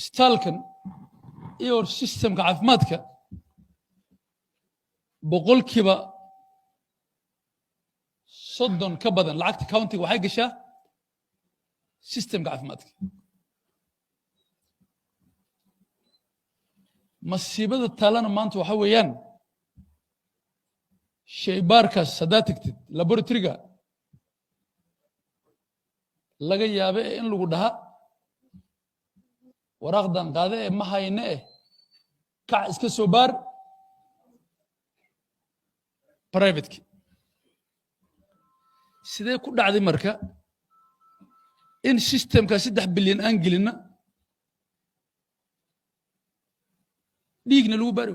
ستالكن iyo systemka caafimaadka boqolkiiba 30 ka badan lacagta county waxay gashaa systemka caafimaadka masiibada talana maanta waxa weeyaan shaybaarkaas haddaad tagtid laboratoryga laga yaabo in lagu dhaha waraaqdan qaade ee ma hayne kac iska soo baar private sidee ku dhacday marka in systemka 3 bilyan aan gelina dhiigna lagu baari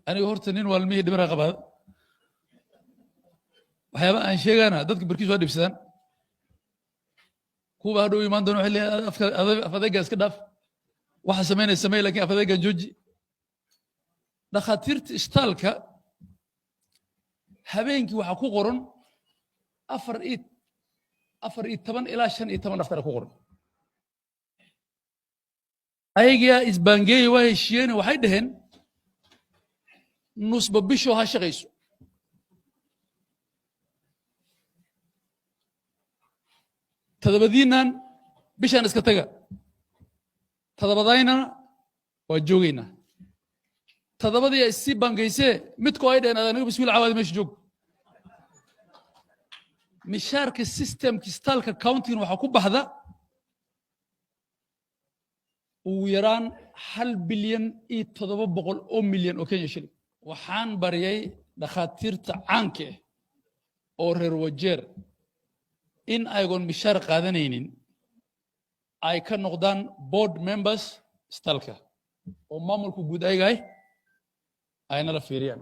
aniga horta nin walmihii dhibara qabaa waxyaaba aan sheegana dadka barkiis waa dhibsadaan kuwa hadhow imaan doona waxay leeyahay afadayga iska dhaaf waxa sameynay samey laakiin afadaygan jooji dhakhaatiirta istaalka habeenkii waxaa ku qoran 14 ilaa 15 dhakhtar ku qoran ayaga isbaangeeyay waa heshiiyeen waxay dhaheen nusba bisho ha shaqayso tadabadiinan bishaan iska taga tadabadaynana waa joogaynaa tadabadii ay sii bangaysee midkoo ay dhaheen anaga bismiil cawaadi meesha joog mishaarka systemka istaalka countigan waxaa ku baxda ugu yaraan 1 bilyan iyo 700 oo milyan oo Kenya shilling waxaan bariyay dhakhaatiirta caanka ah oo reer wajeer in aygoon mishaar qaadanaynin ay ka noqdaan board members istaalka oo maamulku guud aygahay ayna la fiiriyaan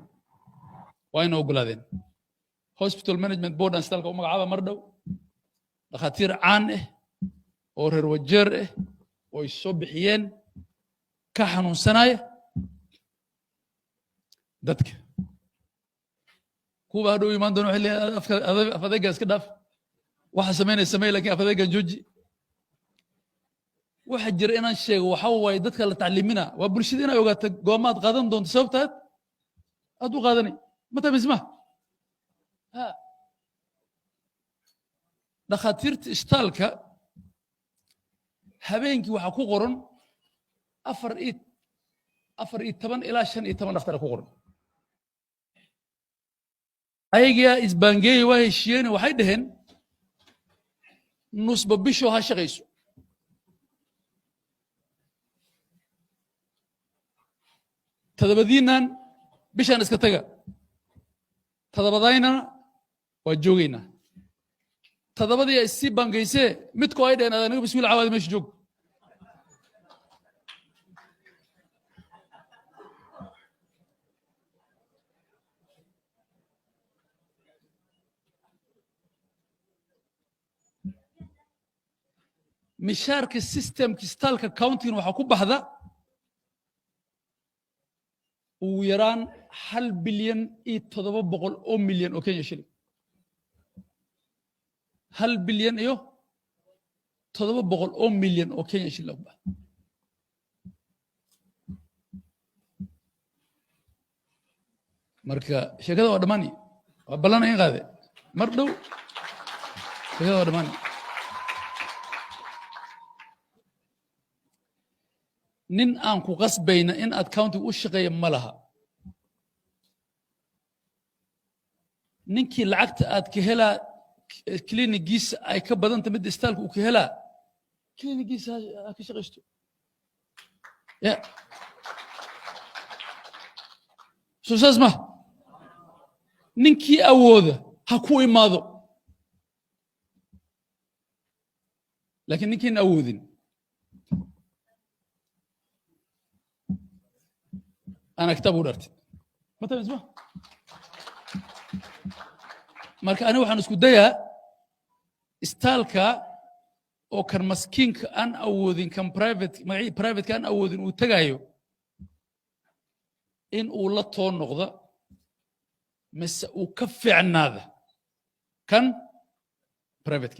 wayna ogolaadeen hospital management board and istaalka u magacaaba mar dhow dhakhaatiir caan ah oo reer wajeer ah oo ay soo bixiyeen ka xanuunsanaya dadka kuwa hadhow imaan doona waxay leeyahay afadayga iska dhaaf waxa sameynay samey laakiin afadaygan jooji waxa jira inaan sheego waxa waaye dadka la tacliimina waa bulshada inay ogaato goomaad qaadan doonto sababtaad aad u qaadanay mata bisma ha dhakhaatiirta istaalka habeenkii waxaa ku qoran 14 ilaa 15 dhakhtar ku qoran ayaga isbaangeeyay waa heshiiyeen waxay dhaheen nusba bisho ha shaqayso tadabadiinan bishaan iska taga tadabadaynana waa joogaynaa tadabadii ay sii bangaysee midkoo ay dhaheen anaga bismiil cawaadi meesha joog mishaarka systemka istaalka countigan waxaa ku baxda ugu yaraan 1 bilyan iyo 700 oo milyan oo Kenya shilling 1 bilyan iyo 700 oo milyan oo Kenya shilling marka sheekada waa dhamaani waa ballan in qaade mar dhow sheekada waa dhamaani nin aan ku qasbayna in aad county u shaqeeyo ma laha ninkii lacagta aad ka helaa klinigiisa ay ka badanta mid istaalka uu ka helaa klinigiisa ha ka shaqaysto ya soo saas ma ninkii awooda ha ku imaado laakiin ninkiin awoodin أنا كتاب ودرت متى بسمع marka aniga waxaan isku dayaa istaalka oo kan maskiinka aan awoodin kan private kan awoodin uu tagayo in uu la toon noqdo mise uu ka fiicnaada kan private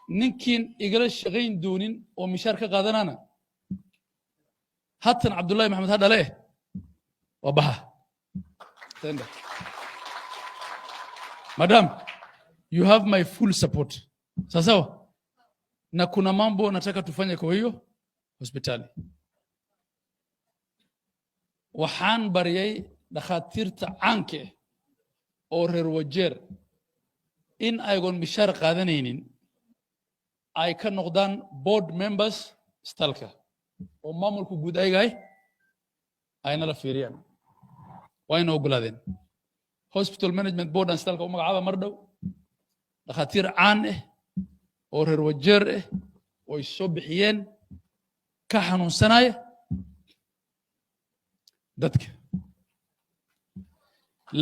ninkiin igala shaqayn doonin oo mishaar ka qaadanana hatan cabdullaahi maxamed ha dhale waa baha madam you have my full support sawa na kuna mambo nataka tufanye kwa hiyo hospitali waxaan baryay dhakhaatiirta caanka oo reer Wajeer in aygon mishaar qaadanaynin ay ka noqdaan board members istalka oo maamulku guud ayna la fiiriyaan wayna ogolaadeen hospital management board and istalka magacaaba mar dhow dhakhaatiir caan oo reer Wajeer oo soo bixiyeen ka xanuunsanaya dadka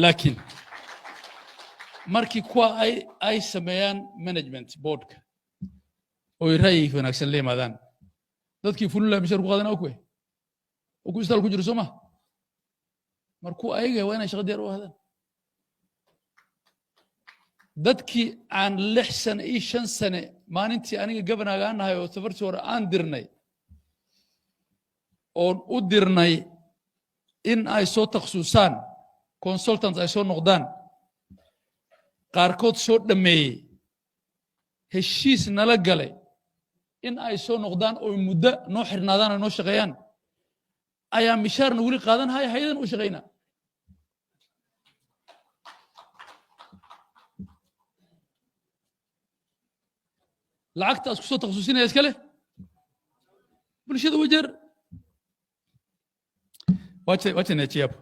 laakiin markii kuwa ay sameeyaan management boardka oo ra'yi wanaagsan la yimaadaan dadkii fulula mishaar ku qaadanaa oo ku istal ku jiro Soomaa markuu ayaga waa inay shaqo diyaar u ahaadaan dadkii aan 6 sano iyo 5 sano maalintii aniga gabanaga aanahay oo safartii hore aan dirnay oo u dirnay in ay soo takhasuusaan consultants ay soo noqdaan qaarkood soo dhameeyay heshiis nala galay in ay soo noqdaan oo muddo noo xirnaadaan oo noo shaqeeyaan ayaa mishaarna wali qaadan hay'adan u shaqeynaa lacagtaas ku soo takhasuusinaya iskale bulshada Wajeer wacha niachie hapo